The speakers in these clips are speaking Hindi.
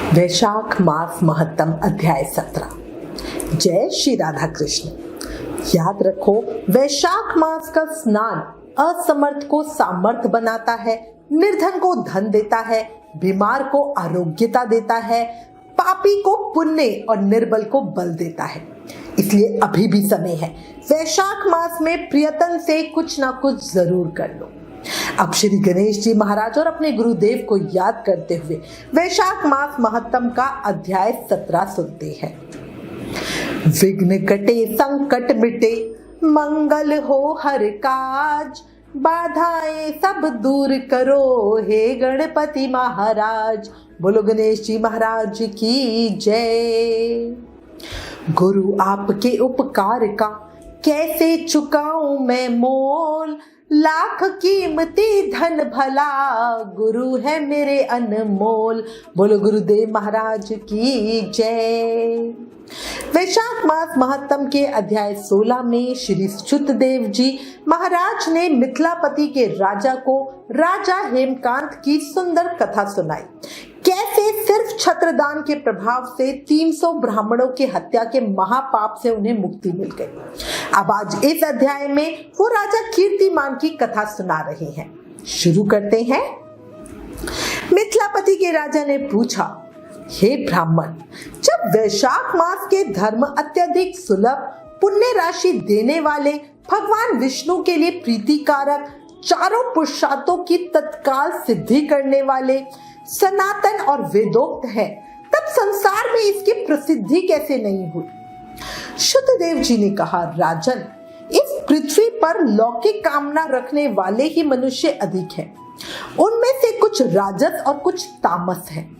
वैशाख मास महत्तम अध्याय 17। जय श्री राधा कृष्ण। याद रखो, वैशाख मास का स्नान असमर्थ को सामर्थ बनाता है, निर्धन को धन देता है, बीमार को आरोग्यता देता है, पापी को पुण्य और निर्बल को बल देता है। इसलिए अभी भी समय है, वैशाख मास में प्रियतन से कुछ ना कुछ जरूर कर लो। अब श्री गणेश जी महाराज और अपने गुरुदेव को याद करते हुए वैशाख मास महत्तम का अध्याय 17 सुनते हैं। विघ्न कटे संकट मिटे, मंगल हो हर काज, बाधाएं सब दूर करो हे गणपति महाराज। बोलो गणेश जी महाराज की जय। गुरु आपके उपकार का कैसे चुकाऊं मैं मोल, लाख कीमती धन भला गुरु है मेरे अनमोल। बोलो गुरुदेव महाराज की जय। वैशाख मास महत्तम के अध्याय 16 में श्री च्युतदेव जी महाराज ने मिथिलापति के राजा को राजा हेमकांत की सुंदर कथा सुनाई। कैसे सिर्फ छत्रदान के प्रभाव से 300 ब्राह्मणों की हत्या के महापाप से उन्हें मुक्ति मिल गई। अब आज इस अध्याय में वो राजा कीर्तिमान की कथा सुना रहे हैं। शुरू करते हैं। मिथिलापति के राजा ने पूछा, हे ब्राह्मण, जब वैशाख मास के धर्म अत्यधिक सुलभ, पुण्य राशि देने वाले, भगवान विष्णु के लिए प्रीतिकारक, चारों पुरुषार्थों की तत्काल सिद्धि करने वाले, सनातन और वेदोक्त है, तब संसार में इसकी प्रसिद्धि कैसे नहीं हुई? शुद्धदेव जी ने कहा, राजन, इस पृथ्वी पर लौकिक कामना रखने वाले ही मनुष्य अधिक हैं। उनमें से कुछ राजस और कुछ तामस हैं।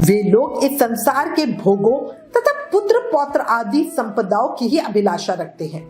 वे लोग इस संसार के भोगों तथा पुत्र पौत्र आदि संपदाओं की ही अभिलाषा रखते हैं।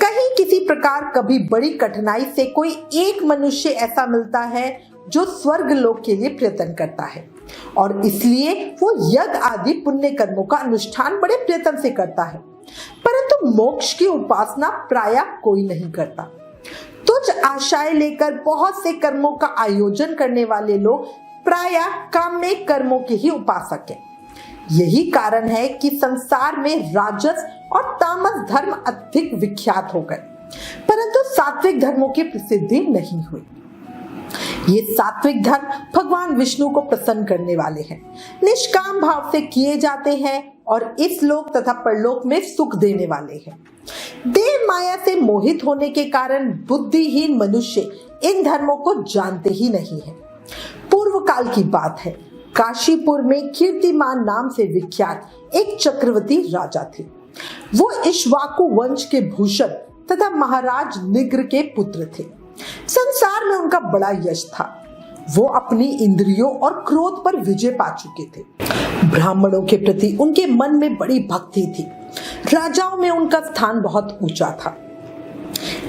कहीं किसी प्रकार कभी बड़ी कठिनाई से कोई एक मनुष्य ऐसा मिलता है जो स्वर्ग लोक के लिए प्रयत्न करता है और इसलिए वो यज्ञ आदि पुण्य कर्मों का अनुष्ठान बड़े प्रयत्न से करता है, परंतु मोक्ष की उपासना प्रायः कोई नहीं करता। तुच्छ आशाएं लेकर बहुत से कर्मों का आयोजन करने वाले लोग प्रायः काम्य कर्मों के ही उपासक हैं। यही कारण है कि संसार में राजस और तामस धर्म अधिक विख्यात हो गए, परंतु सात्विक धर्मों की प्रसिद्धि नहीं हुई। ये सात्विक धर्म भगवान विष्णु को प्रसन्न करने वाले हैं, निष्काम भाव से किए जाते हैं और इस लोक तथा परलोक में सुख देने वाले हैं। देव माया से मोहित होने के कारण बुद्धिहीन मनुष्य इन धर्मों को जानते ही नहीं है। पूर्व काल की बात है, काशीपुर में कीर्तिमान नाम से विख्यात एक चक्रवर्ती राजा थे। वो इक्ष्वाकु वंश के भूषण तथा महाराज निग्र के पुत्र थे। संसार में उनका बड़ा यश था। वो अपनी इंद्रियों और क्रोध पर विजय पा चुके थे। ब्राह्मणों के प्रति उनके मन में बड़ी भक्ति थी। राजाओं में उनका स्थान बहुत ऊंचा था।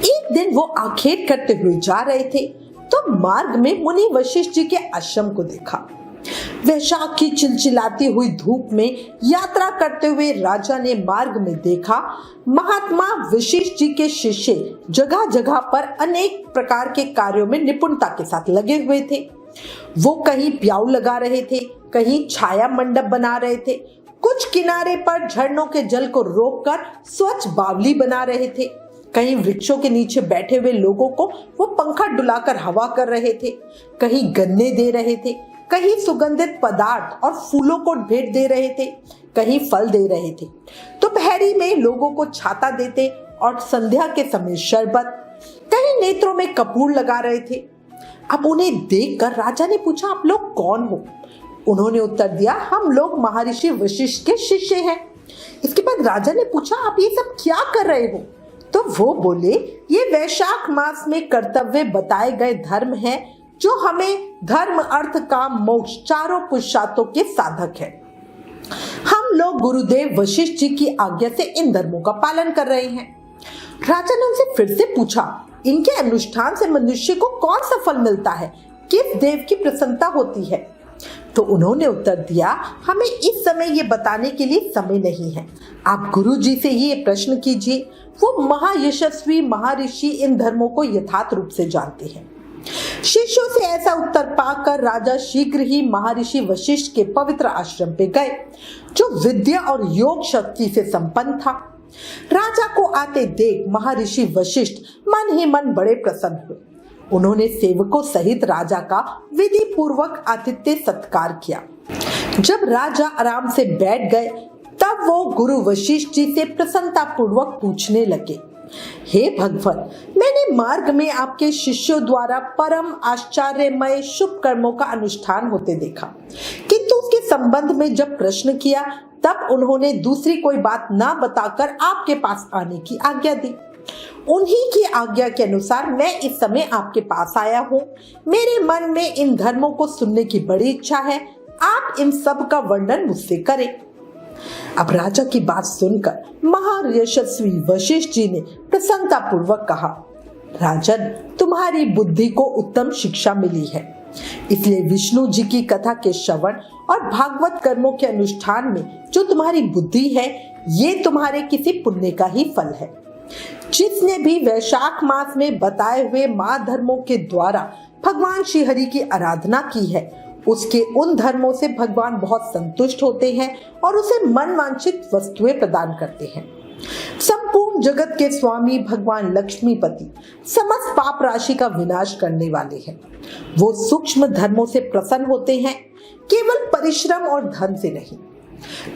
एक दिन वो आखेट करते हुए जा रहे थे तो मार्ग में मुनि वशिष्ठ जी के आश्रम को देखा। वैशाख की चिलचिलाती हुई धूप में यात्रा करते हुए राजा ने मार्ग में देखा, महात्मा वशिष्ठ जी के शिष्य जगह जगह पर अनेक प्रकार के कार्यों में निपुणता के साथ लगे हुए थे। वो कहीं प्याऊ लगा रहे थे, कहीं छाया मंडप बना रहे थे, कुछ किनारे पर झरनों के जल को रोककर स्वच्छ बावली बना रहे थे, कहीं वृक्षों के नीचे बैठे हुए लोगों को वो पंखा डुलाकर हवा कर रहे थे, कहीं गन्ने दे रहे थे, कहीं सुगंधित पदार्थ और फूलों को भेंट दे रहे थे, कहीं फल दे रहे थे। दोपहरी में लोगों को छाता देते और संध्या के समय शरबत, कहीं नेत्रों में कपूर लगा रहे थे। अब उन्हें देखकर राजा ने पूछा, आप लोग कौन हो? उन्होंने उत्तर दिया, हम लोग महर्षि वशिष्ठ के शिष्य हैं। इसके बाद राजा ने पूछा, आप ये सब क्या कर रहे हो? तो वो बोले, ये वैशाख मास में कर्तव्य बताए गए धर्म है जो हमें धर्म अर्थ काम मोक्ष चारों पुरुषार्थों के साधक है। हम लोग गुरुदेव वशिष्ठ जी की आज्ञा से इन धर्मों का पालन कर रहे हैं। राजा ने उनसे फिर से पूछा, इनके अनुष्ठान से मनुष्य को कौन सा फल मिलता है, किस देव की प्रसन्नता होती है? तो उन्होंने उत्तर दिया, हमें इस समय ये बताने के लिए समय नहीं है। आप गुरु जी से ही ये प्रश्न कीजिए, वो महायशस्वी महर्षि इन धर्मों को यथार्थ रूप से जानते हैं। शिष्यों से ऐसा उत्तर पाकर राजा शीघ्र ही महर्षि वशिष्ठ के पवित्र आश्रम पे गए, जो विद्या और योग शक्ति से संपन्न था। राजा को आते देख महर्षि वशिष्ठ मन ही मन बड़े प्रसन्न हुए। उन्होंने सेवकों सहित राजा का विधि पूर्वक आतिथ्य सत्कार किया। जब राजा आराम से बैठ गए, तब वो गुरु वशिष्ठ जी से प्रसन्नता पूर्वक पूछने लगे, हे भगवान, मैंने मार्ग में आपके शिष्यों द्वारा परम आश्चर्यमय शुभ कर्मों का अनुष्ठान होते देखा, किंतु उसके संबंध में जब प्रश्न किया, तब उन्होंने दूसरी कोई बात ना बताकर आपके पास आने की आज्ञा दी। उन्हीं की आज्ञा के अनुसार मैं इस समय आपके पास आया हूँ। मेरे मन में इन धर्मों को सुनने की बड़ी इच्छा है। आप इन सब का वर्णन मुझसे करें। अब राजा की बात सुनकर महायशस्वी वशिष्ठ जी ने प्रसन्नता पूर्वक कहा, राजन, तुम्हारी बुद्धि को उत्तम शिक्षा मिली है, इसलिए विष्णु जी की कथा के श्रवण और भागवत कर्मों के अनुष्ठान में जो तुम्हारी बुद्धि है, ये तुम्हारे किसी पुण्य का ही फल है। जिसने भी वैशाख मास में बताए हुए माँ धर्मों के द्वारा भगवान श्री हरि की आराधना की है, उसके उन धर्मों से भगवान बहुत संतुष्ट होते हैं और उसे मन वांछित वस्तुएं प्रदान करते हैं। संपूर्ण जगत के स्वामी भगवान लक्ष्मीपति समस्त पाप राशि का विनाश करने वाले हैं। वो सूक्ष्म धर्मों से प्रसन्न होते हैं, केवल परिश्रम और धन से नहीं।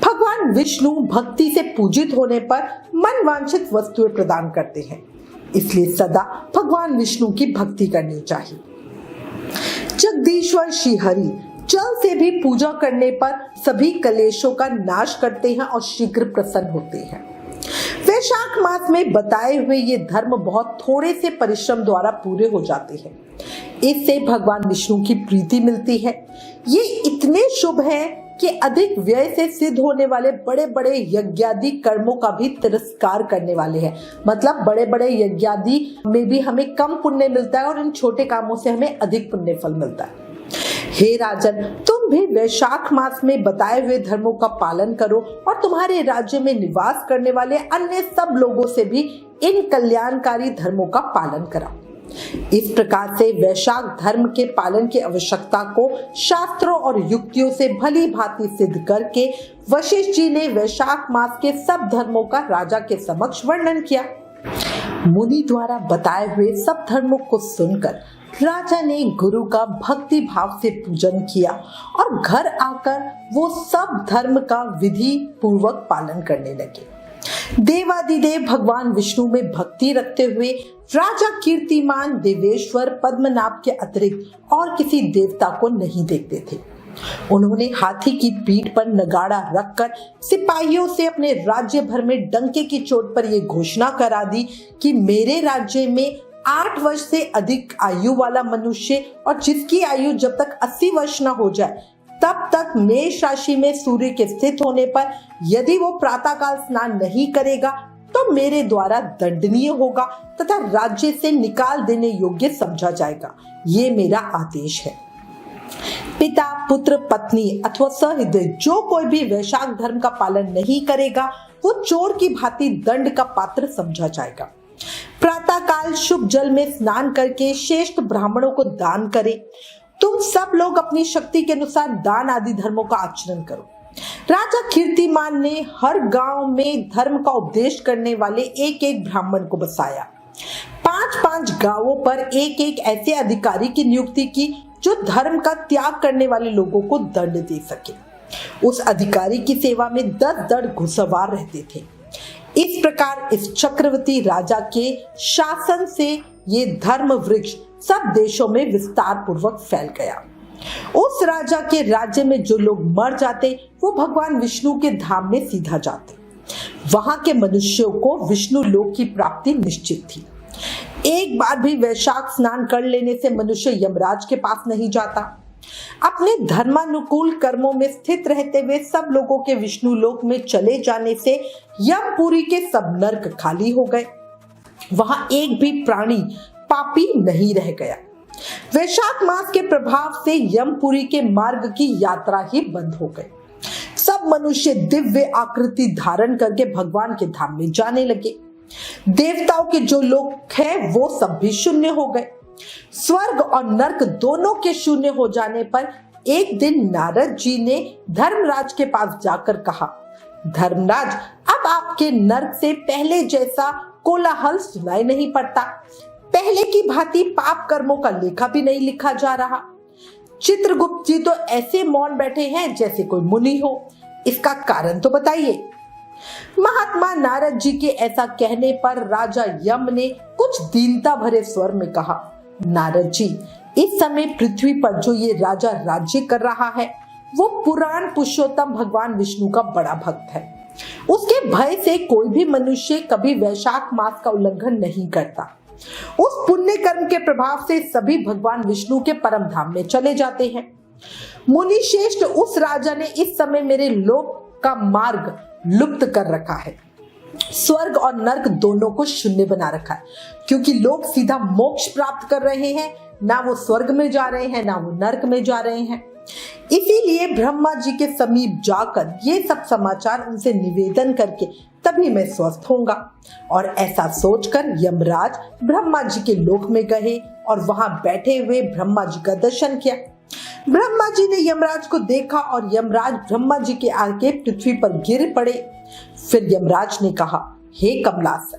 भगवान विष्णु भक्ति से पूजित होने पर मन वांछित वस्तुएं प्रदान करते हैं, इसलिए सदा भगवान विष्णु की भक्ति करनी चाहिए। जगदीश्वर श्री हरि जल से भी पूजा करने पर सभी कलेशों का नाश करते हैं और शीघ्र प्रसन्न होते हैं। वैशाख मास में बताए हुए ये धर्म बहुत थोड़े से परिश्रम द्वारा पूरे हो जाते हैं। इससे भगवान विष्णु की प्रीति मिलती है। ये इतने शुभ हैं कि अधिक व्यय से सिद्ध होने वाले बड़े बड़े यज्ञादि कर्मों का भी तिरस्कार करने वाले हैं। मतलब बड़े बड़े यज्ञादि में भी हमें कम पुण्य मिलता है और इन छोटे कामों से हमें अधिक पुण्य फल मिलता है। हे राजन, तुम भी वैशाख मास में बताए हुए धर्मों का पालन करो और तुम्हारे राज्य में निवास करने वाले अन्य सब लोगों से भी इन कल्याणकारी धर्मों का पालन कराओ। इस प्रकार से वैशाख धर्म के पालन की आवश्यकता को शास्त्रों और युक्तियों से भली भांति सिद्ध करके वशिष्ठ जी ने वैशाख मास के सब धर्मों का राजा के समक्ष वर्णन किया। मुनि द्वारा बताए हुए सब धर्मों को सुनकर राजा ने गुरु का भक्ति भाव से पूजन किया और घर आकर वो सब धर्म का विधि पूर्वक पालन करने लगे। देवादिदेव भगवान विष्णु में भक्ति रखते हुए राजा कीर्तिमान देवेश्वर पद्मनाभ के अतिरिक्त और किसी देवता को नहीं देखते थे। उन्होंने हाथी की पीठ पर नगाड़ा रखकर सिपाहियों से अपने राज्य भर में डंके की चोट पर यह घोषणा करा दी कि मेरे राज्य में 8 वर्ष से अधिक आयु वाला मनुष्य और जिसकी आयु जब तक 80 वर्ष न हो जाए तब तक मेष राशि में सूर्य के स्थित होने पर यदि वो प्रातःकाल स्नान नहीं करेगा तो मेरे द्वारा दंडनीय होगा तथा राज्य से निकाल देने योग्य समझा जाएगा। ये मेरा आदेश है। पिता, पुत्र, पत्नी अथवा सहृदय जो कोई भी वैशाख धर्म का पालन नहीं करेगा वो चोर की भांति दंड का पात्र समझा जाएगा। प्रातःकाल शुभ जल में स्नान करके श्रेष्ठ ब्राह्मणों को दान करें। तुम सब लोग अपनी शक्ति के अनुसार दान आदि धर्मों का आचरण करो। राजा कीर्तिमान ने हर गांव में धर्म का उपदेश करने वाले एक एक ब्राह्मण को बसाया। 5-5 गांवों पर एक एक ऐसे अधिकारी की नियुक्ति की जो धर्म का त्याग करने वाले लोगों को दंड दे सके। उस अधिकारी की सेवा में 10 घुड़सवार रहते थे। इस प्रकार इस चक्रवर्ती राजा के शासन से ये धर्म वृक्ष सब देशों में विस्तार पूर्वक फैल गया। उस राजा के राज्य में जो लोग मर जाते वो भगवान विष्णु के धाम में सीधा जाते। वहां के मनुष्यों को विष्णु लोक की प्राप्ति निश्चित थी। एक बार भी वैशाख स्नान कर लेने से मनुष्य यमराज के पास नहीं जाता। अपने धर्मानुकूल कर्मों में स्थित रहते हुए सब लोगों के विष्णु लोक में चले जाने से यमपुरी के सब नरक खाली हो गए। वहां एक भी प्राणी पापी नहीं रह गया। वैशाख मास के प्रभाव से यमपुरी के मार्ग की यात्रा ही बंद हो गई। सब मनुष्य दिव्य आकृति धारण करके भगवान के धाम में जाने लगे। देवताओं के जो लोग हैं वो सब भी शून्य हो गए। स्वर्ग और नर्क दोनों के शून्य हो जाने पर एक दिन नारद जी ने धर्मराज के पास जाकर कहा, धर्मराज, अब आपके नर्क से पहले जैसा कोलाहल सुनाई नहीं पड़ता। पहले की भांति पाप कर्मों का लेखा भी नहीं लिखा जा रहा। चित्रगुप्त जी तो ऐसे मौन बैठे हैं जैसे कोई मुनि हो। इसका कारण तो बताइए। महात्मा नारद जी के ऐसा कहने पर राजा यम ने कुछ दीनता भरे स्वर में कहा, नारद जी, इस समय पृथ्वी पर जो ये राजा राज्य कर रहा है वो पुराण पुरुषोत्तम भगवान विष्णु का बड़ा भक्त है। उसके भय से कोई भी मनुष्य कभी वैशाख मास का उल्लंघन नहीं करता। उस पुण्य कर्म के प्रभाव से सभी भगवान विष्णु के परम धाम में चले जाते हैं। मुनि श्रेष्ठ, उस राजा ने इस समय मेरे लोक का मार्ग लुप्त कर रखा है। स्वर्ग और नर्क दोनों को शून्य बना रखा है, क्योंकि लोग सीधा मोक्ष प्राप्त कर रहे हैं, ना वो स्वर्ग में जा रहे हैं ना वो नर्क में जा रहे हैं। इसीलिए ब्रह्मा जी के समीप जाकर ये सब समाचार उनसे निवेदन करके तभी मैं स्वस्थ होऊंगा। और ऐसा सोचकर यमराज ब्रह्मा जी के लोक में गए और वहां बैठे हुए ब्रह्मा जी का दर्शन किया। ब्रह्मा जी ने यमराज को देखा और यमराज ब्रह्मा जी के आगे पृथ्वी पर गिर पड़े। फिर यमराज ने कहा, हे कमलासन,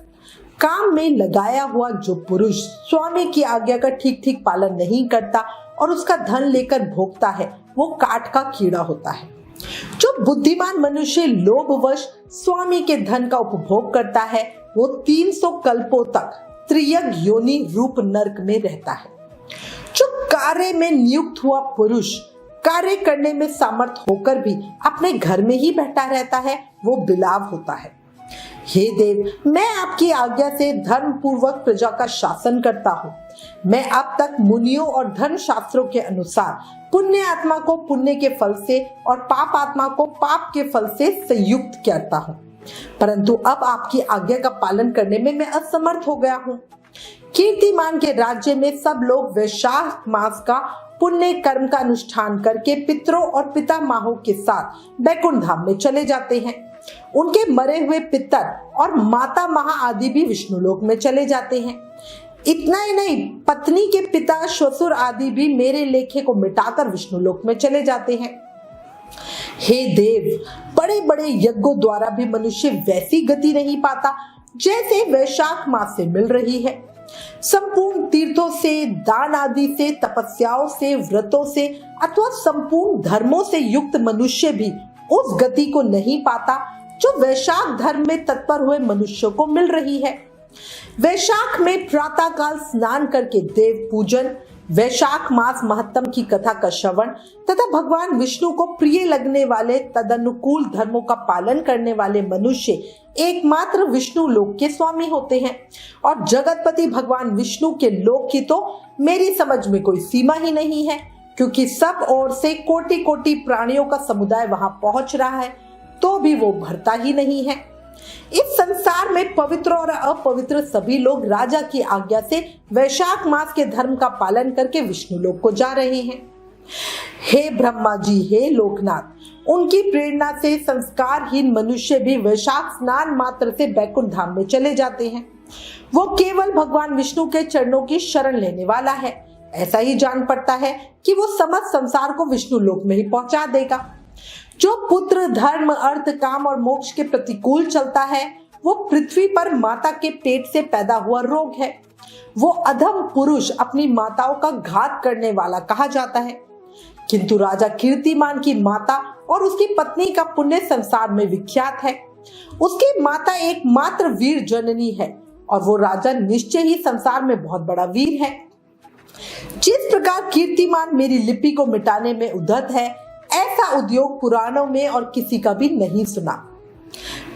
काम में लगाया हुआ जो पुरुष स्वामी की आज्ञा का ठीक ठीक पालन नहीं करता और उसका धन लेकर भोगता है वो काठ का कीड़ा होता है। जो बुद्धिमान मनुष्य लोभवश स्वामी के धन का उपभोग करता है वो 300 कल्पों तक त्रियग योनि रूप नरक में रहता है। जो कार्य में नियुक्त हुआ पुरुष कार्य करने में समर्थ होकर भी अपने घर में ही बैठा रहता है वो बिलाव होता है। हे देव, मैं आपकी आज्ञा से धर्म पूर्वक प्रजा का शासन करता हूँ। मैं अब तक मुनियों और धर्म शास्त्रों के अनुसार पुण्य आत्मा को पुण्य के फल से और पाप आत्मा को पाप के फल से संयुक्त करता हूँ, परंतु अब आपकी आज्ञा का पालन करने में मैं असमर्थ हो गया हूँ। कीर्तिमान के राज्य में सब लोग वैशाख मास का पुण्य कर्म का अनुष्ठान करके पितरों और पितामहों के साथ बैकुंठ धाम में चले जाते हैं। उनके मरे हुए पितर और माता महा आदि भी विष्णु लोक में चले जाते हैं। इतना ही नहीं, पत्नी के पिता श्वशुर आदि भी मेरे लेखे को मिटाकर विष्णु लोक में चले जाते हैं। हे देव, बड़े बड़े यज्ञों द्वारा भी मनुष्य वैसी गति नहीं पाता जैसे वैशाख मास से मिल रही है। संपूर्ण तीर्थों से, दान आदि से, तपस्याओं से, व्रतों से अथवा संपूर्ण धर्मों से युक्त मनुष्य भी उस गति को नहीं पाता जो वैशाख धर्म में तत्पर हुए मनुष्यों को मिल रही है। वैशाख में प्रातः काल स्नान करके देव पूजन, वैशाख मास महत्तम की कथा का श्रवण तथा भगवान विष्णु को प्रिय लगने वाले तदनुकूल धर्मों का पालन करने वाले मनुष्य एकमात्र विष्णु लोक के स्वामी होते हैं। और जगतपति भगवान विष्णु के लोक की तो मेरी समझ में कोई सीमा ही नहीं है, क्योंकि सब ओर से कोटि कोटि प्राणियों का समुदाय वहां पहुंच रहा है तो भी वो भरता ही नहीं है। इस संसार में पवित्र और अपवित्र सभी लोग राजा की आज्ञा से वैशाख मास के धर्म का पालन करके विष्णु लोक को जा रहे हैं। हे ब्रह्मा जी, हे लोकनाथ, उनकी प्रेरणा से संस्कारहीन मनुष्य भी वैशाख स्नान मात्र से बैकुंठ धाम में चले जाते हैं। वो केवल भगवान विष्णु के चरणों की शरण लेने वाला है। ऐसा ही जान पड़ता है कि वो समस्त संसार को विष्णु लोक में ही पहुंचा देगा। जो पुत्र, धर्म, अर्थ, काम और मोक्ष के प्रतिकूल चलता है वो पृथ्वी पर माता के पेट से पैदा हुआ रोग है। वो अधम पुरुष अपनी माताओं का घात करने वाला कहा जाता है। किंतु राजा कीर्तिमान की माता और उसकी पत्नी का पुण्य संसार में विख्यात है। उसकी माता एकमात्र वीर जननी है और वो राजा निश्चय ही संसार में बहुत बड़ा वीर है। जिस प्रकार कीर्तिमान मेरी लिपि को मिटाने में उद्यत है, ऐसा उद्योग पुराणों में और किसी का भी नहीं सुना।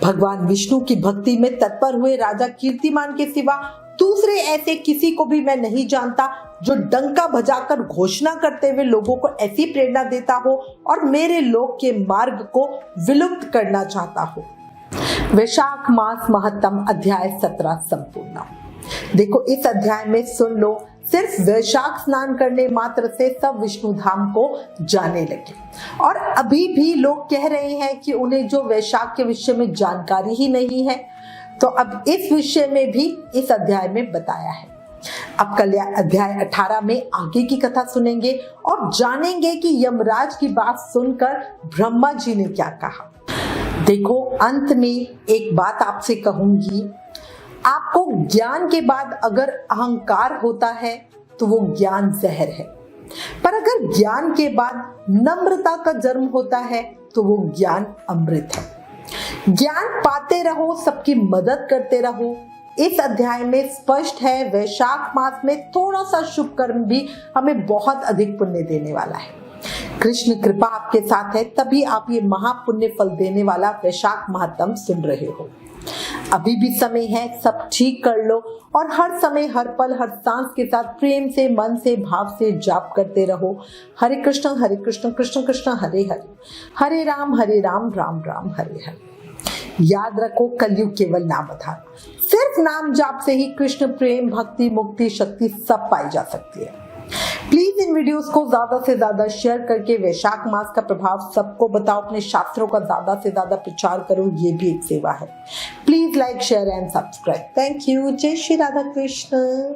भगवान विष्णु की भक्ति में तत्पर हुए राजा कीर्तिमान के सिवा दूसरे ऐसे किसी को भी मैं नहीं जानता जो डंका बजाकर घोषणा करते हुए लोगों को ऐसी प्रेरणा देता हो और मेरे लोक के मार्ग को विलुप्त करना चाहता हो। वैशाख मास महत्तम अध्याय 17 संपूर्ण। देखो, इस अध्याय में सुन लो, सिर्फ वैशाख स्नान करने मात्र से सब विष्णु धाम को जाने लगे। और अभी भी लोग कह रहे हैं कि उन्हें जो वैशाख के विषय में जानकारी ही नहीं है, तो अब इस विषय में भी इस अध्याय में बताया है। अब कल अध्याय 18 में आगे की कथा सुनेंगे और जानेंगे कि यमराज की बात सुनकर ब्रह्मा जी ने क्या कहा। देखो, अंत में एक बात आपसे कहूंगी, आपको ज्ञान के बाद अगर अहंकार होता है तो वो ज्ञान जहर है, पर अगर ज्ञान के बाद नम्रता का जन्म होता है तो वो ज्ञान अमृत है। ज्ञान पाते रहो, सबकी मदद करते रहो। इस अध्याय में स्पष्ट है, वैशाख मास में थोड़ा सा शुभ कर्म भी हमें बहुत अधिक पुण्य देने वाला है। कृष्ण कृपा आपके साथ है, तभी आप ये महापुण्य फल देने वाला वैशाख महात्म सुन रहे हो। अभी भी समय है, सब ठीक कर लो और हर समय, हर पल, हर सांस के साथ प्रेम से, मन से, भाव से जाप करते रहो। हरे कृष्ण कृष्ण कृष्ण हरे हरे, हरे राम राम राम हरे हरे। याद रखो, कलयुग केवल नाम आधार, सिर्फ नाम जाप से ही कृष्ण प्रेम, भक्ति, मुक्ति, शक्ति सब पाई जा सकती है। प्लीज इन वीडियोस को ज्यादा से ज्यादा शेयर करके वैशाख मास का प्रभाव सबको बताओ, अपने शास्त्रों का ज्यादा से ज्यादा प्रचार करो, ये भी एक सेवा है। Please like, share and subscribe. Thank you. जय श्री राधा कृष्ण।